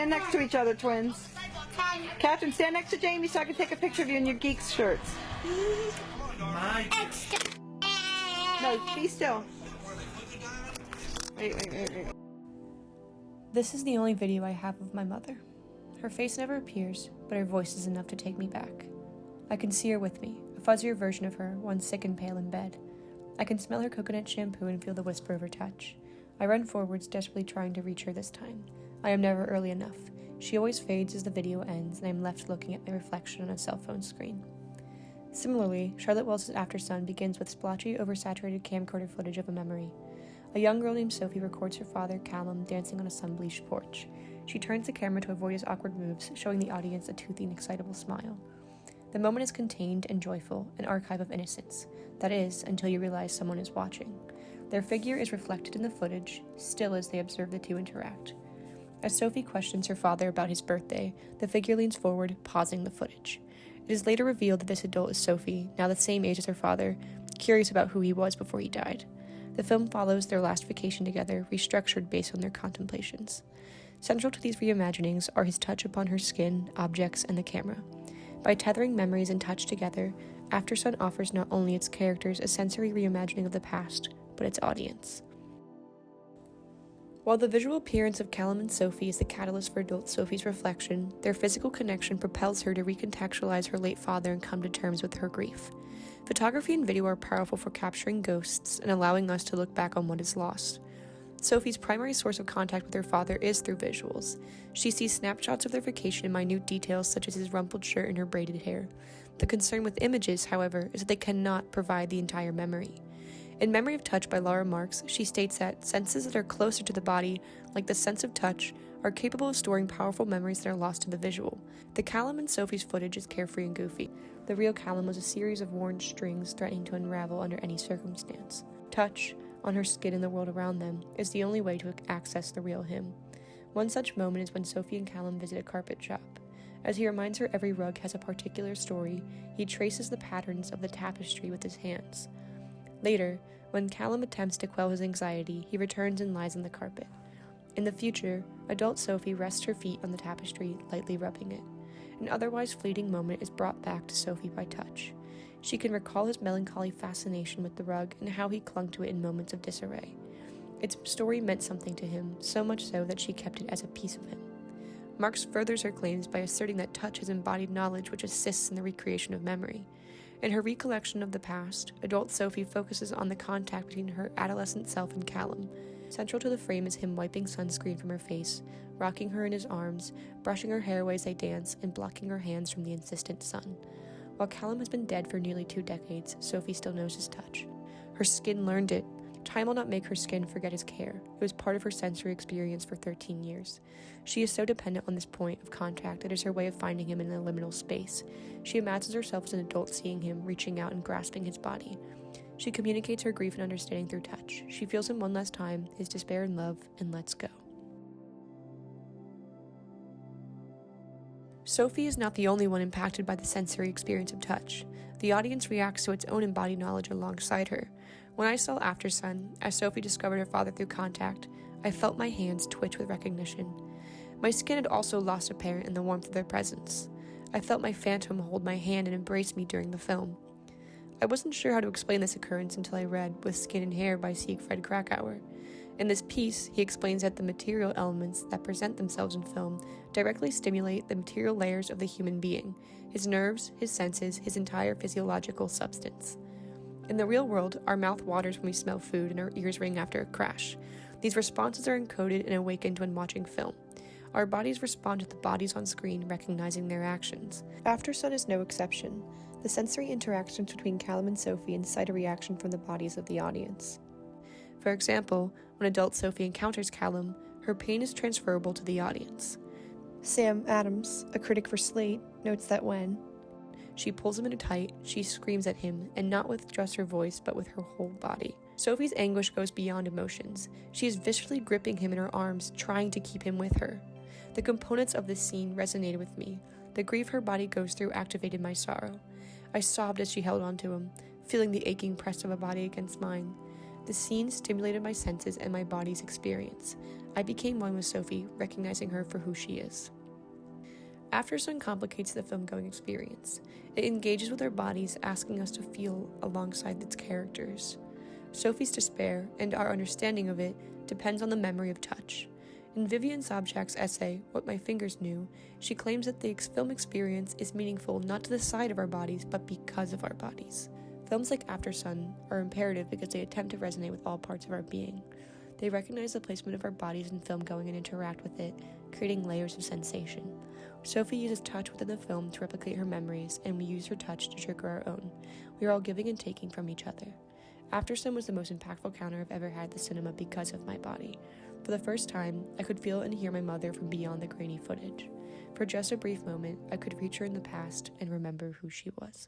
stand next to each other, twins. Catherine, stand next to Jamie so I can take a picture of you in your geeks shirts. No, be still. Wait. This is the only video I have of my mother. Her face never appears, but her voice is enough to take me back. I can see her with me, a fuzzier version of her, one sick and pale in bed. I can smell her coconut shampoo and feel the whisper of her touch. I run forwards, desperately trying to reach her this time. I am never early enough. She always fades as the video ends, and I am left looking at my reflection on a cell phone screen. Similarly, Charlotte Wells' Aftersun begins with splotchy, oversaturated camcorder footage of a memory. A young girl named Sophie records her father, Callum, dancing on a sun-bleached porch. She turns the camera to avoid his awkward moves, showing the audience a toothy and excitable smile. The moment is contained and joyful, an archive of innocence. That is, until you realize someone is watching. Their figure is reflected in the footage, still as they observe the two interact. As Sophie questions her father about his birthday, the figure leans forward, pausing the footage. It is later revealed that this adult is Sophie, now the same age as her father, curious about who he was before he died. The film follows their last vacation together, restructured based on their contemplations. Central to these reimaginings are his touch upon her skin, objects, and the camera. By tethering memories and touch together, Aftersun offers not only its characters a sensory reimagining of the past, but its audience. While the visual appearance of Callum and Sophie is the catalyst for adult Sophie's reflection, their physical connection propels her to recontextualize her late father and come to terms with her grief. Photography and video are powerful for capturing ghosts and allowing us to look back on what is lost. Sophie's primary source of contact with her father is through visuals. She sees snapshots of their vacation in minute details such as his rumpled shirt and her braided hair. The concern with images, however, is that they cannot provide the entire memory. In Memory of Touch by Laura Marks, she states that senses that are closer to the body, like the sense of touch, are capable of storing powerful memories that are lost to the visual. The Callum and Sophie's footage is carefree and goofy. The real Callum was a series of worn strings threatening to unravel under any circumstance. Touch, on her skin and the world around them, is the only way to access the real him. One such moment is when Sophie and Callum visit a carpet shop. As he reminds her every rug has a particular story, he traces the patterns of the tapestry with his hands. Later, when Callum attempts to quell his anxiety, he returns and lies on the carpet. In the future, adult Sophie rests her feet on the tapestry, lightly rubbing it. An otherwise fleeting moment is brought back to Sophie by touch. She can recall his melancholy fascination with the rug and how he clung to it in moments of disarray. Its story meant something to him, so much so that she kept it as a piece of him. Marx furthers her claims by asserting that touch is embodied knowledge which assists in the recreation of memory. In her recollection of the past, adult Sophie focuses on the contact between her adolescent self and Callum. Central to the frame is him wiping sunscreen from her face, rocking her in his arms, brushing her hair away as they dance, and blocking her hands from the insistent sun. While Callum has been dead for nearly 2 decades, Sophie still knows his touch. Her skin learned it. Time will not make her skin forget his care. It was part of her sensory experience for 13 years. She is so dependent on this point of contact, it is her way of finding him in a liminal space. She imagines herself as an adult seeing him, reaching out and grasping his body. She communicates her grief and understanding through touch. She feels him one last time, his despair and love, and lets go. Sophie is not the only one impacted by the sensory experience of touch. The audience reacts to its own embodied knowledge alongside her. When I saw Aftersun, as Sophie discovered her father through contact, I felt my hands twitch with recognition. My skin had also lost a parent in the warmth of their presence. I felt my phantom hold my hand and embrace me during the film. I wasn't sure how to explain this occurrence until I read With Skin and Hair by Siegfried Krakauer. In this piece, he explains that the material elements that present themselves in film directly stimulate the material layers of the human being, his nerves, his senses, his entire physiological substance. In the real world, our mouth waters when we smell food and our ears ring after a crash. These responses are encoded and awakened when watching film. Our bodies respond to the bodies on screen, recognizing their actions. Aftersun is no exception. The sensory interactions between Callum and Sophie incite a reaction from the bodies of the audience. For example, when adult Sophie encounters Callum, her pain is transferable to the audience. Sam Adams, a critic for Slate, notes that when she pulls him in tight, she screams at him, and not with just her voice, but with her whole body. Sophie's anguish goes beyond emotions. She is viciously gripping him in her arms, trying to keep him with her. The components of this scene resonated with me. The grief her body goes through activated my sorrow. I sobbed as she held onto him, feeling the aching press of a body against mine. The scene stimulated my senses and my body's experience. I became one with Sophie, recognizing her for who she is. Aftersun complicates the film-going experience. It engages with our bodies, asking us to feel alongside its characters. Sophie's despair, and our understanding of it, depends on the memory of touch. In Vivian Sobchak's essay, What My Fingers Knew, she claims that the film experience is meaningful not to the side of our bodies, but because of our bodies. Films like Aftersun are imperative because they attempt to resonate with all parts of our being. They recognize the placement of our bodies in film-going and interact with it, creating layers of sensation. Sophie uses touch within the film to replicate her memories, and we use her touch to trigger our own. We are all giving and taking from each other. Aftersun was the most impactful encounter I've ever had at the cinema because of my body. For the first time, I could feel and hear my mother from beyond the grainy footage. For just a brief moment, I could reach her in the past and remember who she was.